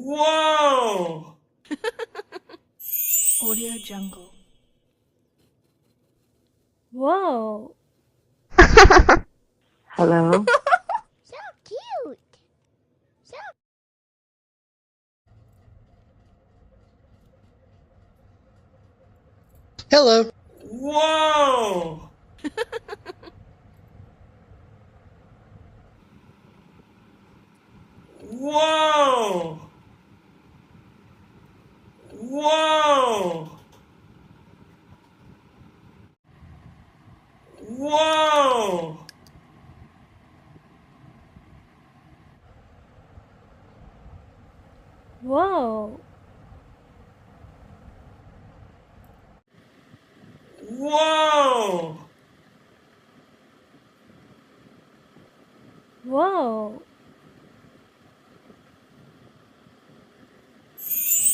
Whoa! Audio Jungle. Whoa! Hello? So cute. So Hello. Whoa! Whoa! Whoa! Whoa! Whoa! Whoa! Whoa!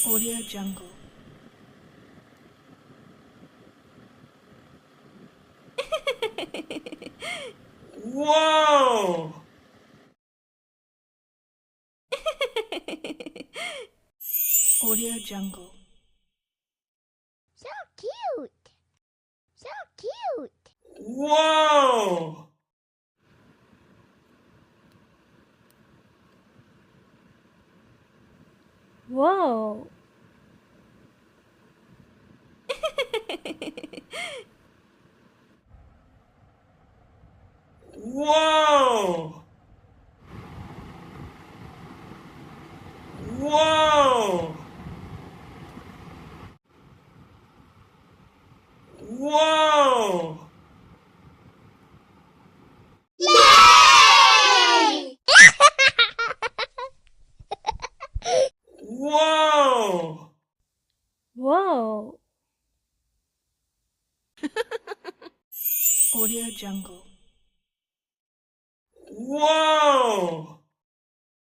Audio Jungle. Whoa! Audio Jungle. so cute. So cute. Whoa! Whoa! Whoa! Whoa! Whoa! Yay! Whoa! Whoa! Audio Jungle. Whoa!